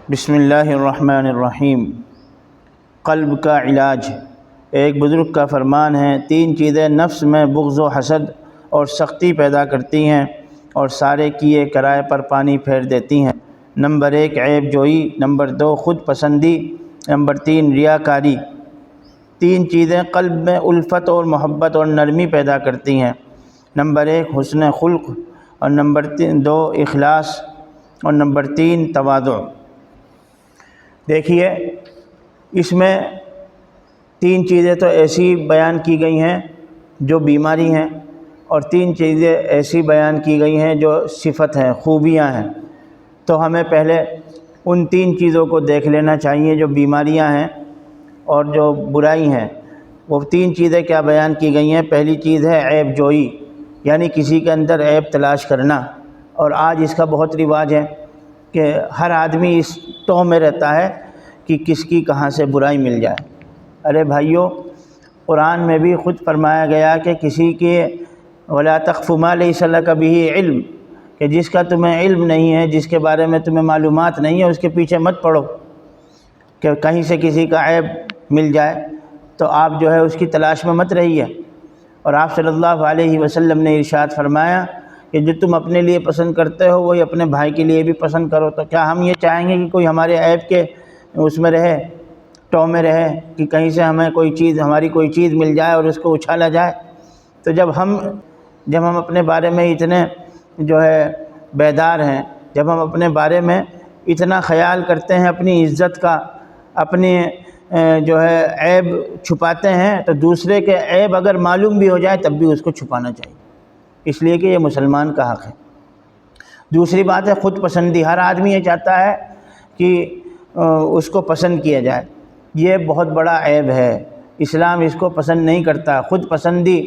بسم اللہ الرحمن الرحیم۔ قلب کا علاج۔ ایک بزرگ کا فرمان ہے، 3 چیزیں نفس میں بغض و حسد اور سختی پیدا کرتی ہیں اور سارے کیے کرائے پر پانی پھیر دیتی ہیں۔ نمبر 1 عیب جوئی، نمبر 2 خود پسندی، نمبر 3 ریاکاری۔ 3 چیزیں قلب میں الفت اور محبت اور نرمی پیدا کرتی ہیں۔ نمبر 1 حسن خلق، اور نمبر 2 اخلاص، اور نمبر 3 تواضع۔ دیکھیے، اس میں 3 چیزیں تو ایسی بیان کی گئی ہیں جو بیماری ہیں، اور 3 چیزیں ایسی بیان کی گئی ہیں جو صفت ہیں، خوبیاں ہیں۔ تو ہمیں پہلے ان 3 چیزوں کو دیکھ لینا چاہیے جو بیماریاں ہیں اور جو برائی ہیں۔ وہ 3 چیزیں کیا بیان کی گئی ہیں؟ پہلی چیز ہے عیب جوئی، یعنی کسی کے اندر عیب تلاش کرنا، اور آج اس کا بہت رواج ہے کہ ہر آدمی اس ٹوہ میں رہتا ہے کہ کس کی کہاں سے برائی مل جائے۔ ارے بھائیو، قرآن میں بھی خود فرمایا گیا کہ کسی کے وَلَا تَخْفُ مَا لَيْسَ لَكَ بِهِ علم، کہ جس کا تمہیں علم نہیں ہے، جس کے بارے میں تمہیں معلومات نہیں ہے، اس کے پیچھے مت پڑو کہ کہیں سے کسی کا عیب مل جائے تو آپ جو ہے اس کی تلاش میں مت رہیے۔ اور آپ صلی اللہ علیہ وسلم نے ارشاد فرمایا کہ جو تم اپنے لیے پسند کرتے ہو وہی اپنے بھائی کے لیے بھی پسند کرو۔ تو کیا ہم یہ چاہیں گے کہ کوئی ہمارے عیب کے اس میں رہے، ٹو میں رہے، کہ کہیں سے ہمیں ہماری کوئی چیز مل جائے اور اس کو اچھالا جائے؟ تو جب ہم اپنے بارے میں اتنے جو ہے بیدار ہیں، جب ہم اپنے بارے میں اتنا خیال کرتے ہیں اپنی عزت کا، اپنی جو ہے عیب چھپاتے ہیں، تو دوسرے کے عیب اگر معلوم بھی ہو جائے تب بھی اس کو چھپانا چاہیے، اس لیے کہ یہ مسلمان کا حق ہے۔ دوسری بات ہے خود پسندی۔ ہر آدمی یہ چاہتا ہے کہ اس کو پسند کیا جائے، یہ بہت بڑا عیب ہے، اسلام اس کو پسند نہیں کرتا۔ خود پسندی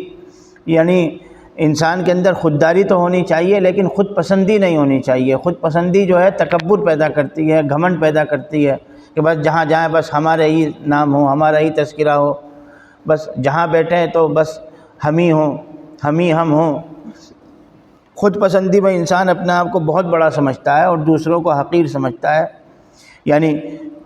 یعنی انسان کے اندر خودداری تو ہونی چاہیے لیکن خود پسندی نہیں ہونی چاہیے۔ خود پسندی جو ہے تکبر پیدا کرتی ہے، گھمنڈ پیدا کرتی ہے کہ بس جہاں جائیں بس ہمارا ہی نام ہو، ہمارا ہی تذکرہ ہو، بس جہاں بیٹھیں تو بس ہم ہی ہوں، ہم ہوں۔ خود پسندی میں انسان اپنے آپ کو بہت بڑا سمجھتا ہے اور دوسروں کو حقیر سمجھتا ہے۔ یعنی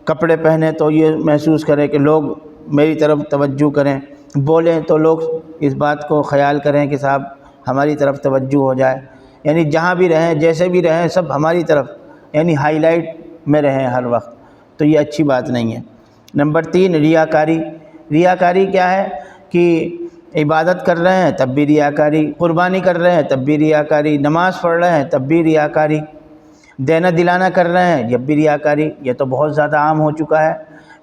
کپڑے پہنے تو یہ محسوس کرے کہ لوگ میری طرف توجہ کریں، بولیں تو لوگ اس بات کو خیال کریں کہ صاحب ہماری طرف توجہ ہو جائے۔ یعنی جہاں بھی رہیں، جیسے بھی رہیں، سب ہماری طرف، یعنی ہائی لائٹ میں رہیں ہر وقت، تو یہ اچھی بات نہیں ہے۔ نمبر 3 ریاکاری۔ ریاکاری کیا ہے کہ عبادت کر رہے ہیں تب بھی ریاکاری، قربانی کر رہے ہیں تب بھی ریاکاری، نماز پڑھ رہے ہیں تب بھی ریاکاری، دینا دلانا کر رہے ہیں جب بھی ریاکاری۔ یہ تو بہت زیادہ عام ہو چکا ہے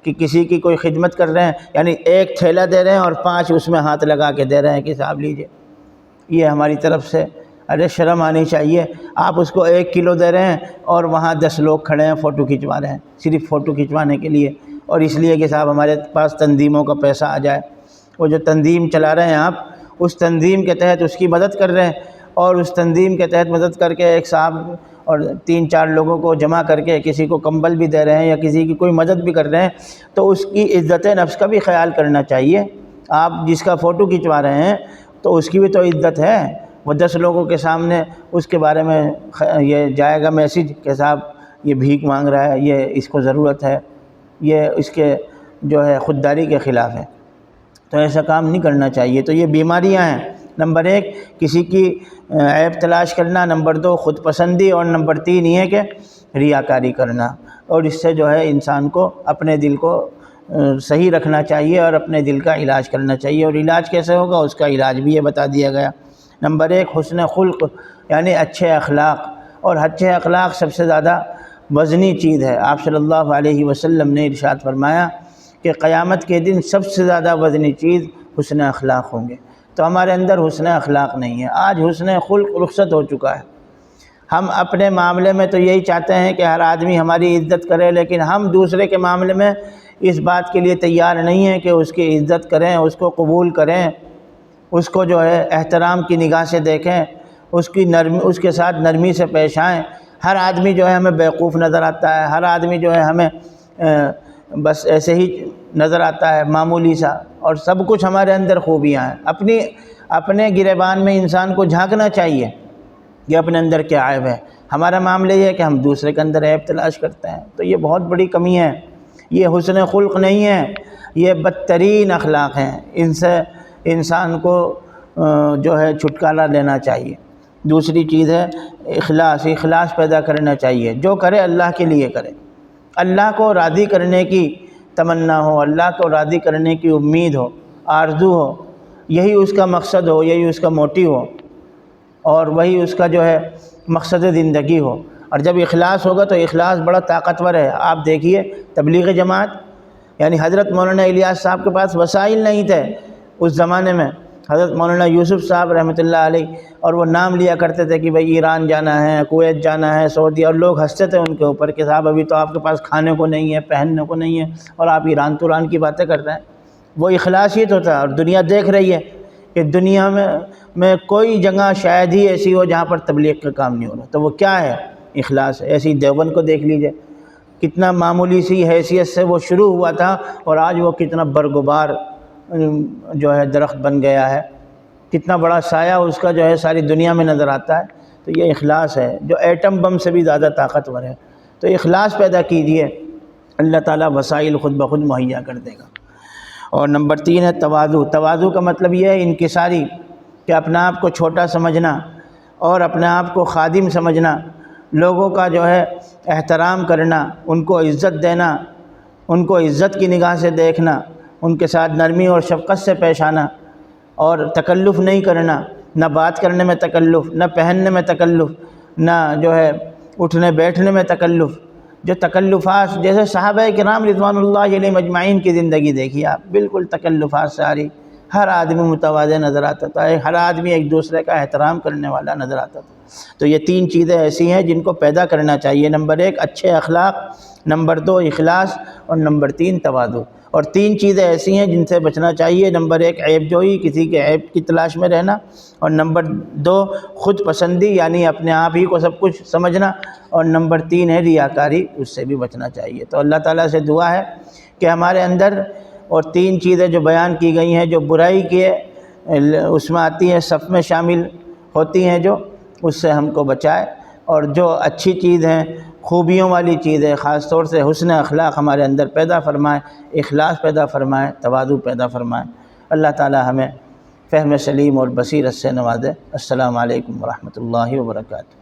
کہ کسی کی کوئی خدمت کر رہے ہیں، یعنی 1 تھیلا دے رہے ہیں اور 5 اس میں ہاتھ لگا کے دے رہے ہیں کہ صاحب لیجئے، یہ ہماری طرف سے۔ ارے شرم آنی چاہیے، آپ اس کو 1 کلو دے رہے ہیں اور وہاں 10 لوگ کھڑے ہیں فوٹو کھنچوا رہے ہیں، صرف فوٹو کھنچوانے کے لیے، اور اس لیے کہ صاحب ہمارے پاس تنظیموں کا پیسہ آ جائے۔ وہ جو تنظیم چلا رہے ہیں آپ، اس تنظیم کے تحت اس کی مدد کر رہے ہیں، اور اس تنظیم کے تحت مدد کر کے ایک صاحب اور 3-4 لوگوں کو جمع کر کے کسی کو کمبل بھی دے رہے ہیں یا کسی کی کوئی مدد بھی کر رہے ہیں، تو اس کی عزت نفس کا بھی خیال کرنا چاہیے۔ آپ جس کا فوٹو کھنچوا رہے ہیں تو اس کی بھی تو عزت ہے، وہ 10 لوگوں کے سامنے اس کے بارے میں یہ جائے گا میسج کہ صاحب یہ بھیک مانگ رہا ہے، یہ اس کو ضرورت ہے، یہ اس کے جو ہے خودداری کے خلاف ہے، تو ایسا کام نہیں کرنا چاہیے۔ تو یہ بیماریاں ہیں۔ نمبر 1 کسی کی عیب تلاش کرنا، نمبر 2 خود پسندی، اور نمبر 3 یہ کہ ریاکاری کرنا۔ اور اس سے جو ہے انسان کو اپنے دل کو صحیح رکھنا چاہیے اور اپنے دل کا علاج کرنا چاہیے۔ اور علاج کیسے ہوگا؟ اس کا علاج بھی یہ بتا دیا گیا۔ نمبر 1 حسن خلق، یعنی اچھے اخلاق، اور اچھے اخلاق سب سے زیادہ وزنی چیز ہے۔ آپ صلی اللہ علیہ وسلم نے ارشاد فرمایا کہ قیامت کے دن سب سے زیادہ وزنی چیز حسن اخلاق ہوں گے۔ تو ہمارے اندر حسن اخلاق نہیں ہے، آج حسن خلق رخصت ہو چکا ہے۔ ہم اپنے معاملے میں تو یہی چاہتے ہیں کہ ہر آدمی ہماری عزت کرے، لیکن ہم دوسرے کے معاملے میں اس بات کے لیے تیار نہیں ہیں کہ اس کی عزت کریں، اس کو قبول کریں، اس کو جو ہے احترام کی نگاہ سے دیکھیں، اس کے ساتھ نرمی سے پیش آئیں۔ ہر آدمی جو ہے ہمیں بیوقوف نظر آتا ہے، ہر آدمی جو ہے ہمیں بس ایسے ہی نظر آتا ہے معمولی سا، اور سب کچھ ہمارے اندر خوبیاں ہیں۔ اپنے گریبان میں انسان کو جھانکنا چاہیے کہ اپنے اندر کیا عیب ہے۔ ہمارا معاملہ یہ ہے کہ ہم دوسرے کے اندر عیب تلاش کرتے ہیں، تو یہ بہت بڑی کمی ہے، یہ حسن خلق نہیں ہے، یہ بدترین اخلاق ہیں، ان سے انسان کو جو ہے چھٹکارا لینا چاہیے۔ دوسری چیز ہے اخلاص پیدا کرنا چاہیے، جو کرے اللہ کے لیے کرے، اللہ کو راضی کرنے کی تمنا ہو، اللہ کو راضی کرنے کی امید ہو، آرزو ہو، یہی اس کا مقصد ہو، یہی اس کا موٹیو ہو، اور وہی اس کا جو ہے مقصد زندگی ہو۔ اور جب اخلاص ہوگا تو اخلاص بڑا طاقتور ہے۔ آپ دیکھیے تبلیغ جماعت، یعنی حضرت مولانا الیاس صاحب کے پاس وسائل نہیں تھے اس زمانے میں، حضرت مولانا یوسف صاحب رحمۃ اللہ علیہ، اور وہ نام لیا کرتے تھے کہ بھئی ایران جانا ہے، کویت جانا ہے، سعودی، اور لوگ ہنستے تھے ان کے اوپر کہ صاحب ابھی تو آپ کے پاس کھانے کو نہیں ہے، پہننے کو نہیں ہے، اور آپ ایران توران کی باتیں کرتے ہیں۔ وہ اخلاص ہی تو تھا، اور دنیا دیکھ رہی ہے کہ دنیا میں کوئی جگہ شاید ہی ایسی ہو جہاں پر تبلیغ کا کام نہیں ہو رہا، تو وہ کیا ہے؟ اخلاص ہے۔ ایسی دیوبند کو دیکھ لیجئے، کتنا معمولی سی حیثیت سے وہ شروع ہوا تھا، اور آج وہ کتنا برگزار جو ہے درخت بن گیا ہے، کتنا بڑا سایہ اس کا جو ہے ساری دنیا میں نظر آتا ہے۔ تو یہ اخلاص ہے جو ایٹم بم سے بھی زیادہ طاقتور ہے۔ تو اخلاص پیدا کیجئے، اللہ تعالیٰ وسائل خود بخود مہیا کر دے گا۔ اور نمبر 3 ہے تواضع۔ تواضع کا مطلب یہ ہے انکساری، کہ اپنے آپ کو چھوٹا سمجھنا اور اپنے آپ کو خادم سمجھنا، لوگوں کا جو ہے احترام کرنا، ان کو عزت دینا، ان کو عزت کی نگاہ سے دیکھنا، ان کے ساتھ نرمی اور شفقت سے پیش آنا، اور تکلف نہیں کرنا، نہ بات کرنے میں تکلف، نہ پہننے میں تکلف، نہ جو ہے اٹھنے بیٹھنے میں تکلف۔ جو تکلفات، جیسے صحابہ کرام رضوان اللہ علیہم اجمعین کی زندگی دیکھیے آپ، بالکل تکلفات ساری، ہر آدمی متواضع نظر آتا تھا، ہر آدمی ایک دوسرے کا احترام کرنے والا نظر آتا تھا۔ تو یہ 3 چیزیں ایسی ہیں جن کو پیدا کرنا چاہیے۔ نمبر 1 اچھے اخلاق، نمبر 2 اخلاص، اور نمبر 3 تواضع۔ اور 3 چیزیں ایسی ہیں جن سے بچنا چاہیے۔ نمبر 1 عیب جوئی، کسی کے عیب کی تلاش میں رہنا، اور نمبر 2 خود پسندی، یعنی اپنے آپ ہی کو سب کچھ سمجھنا، اور نمبر 3 ہے ریاکاری، اس سے بھی بچنا چاہیے۔ تو اللہ تعالیٰ سے دعا ہے کہ ہمارے اندر اور 3 چیزیں جو بیان کی گئی ہیں، جو برائی کے اس میں آتی ہیں، صف میں شامل ہوتی ہیں، جو اس سے ہم کو بچائے، اور جو اچھی چیز ہیں، خوبیوں والی چیز ہے، خاص طور سے حسن اخلاق ہمارے اندر پیدا فرمائے، اخلاص پیدا فرمائے، تواضع پیدا فرمائے۔ اللہ تعالی ہمیں فہم سلیم اور بصیرت سے نوازے۔ السلام علیکم ورحمۃ اللہ وبرکاتہ۔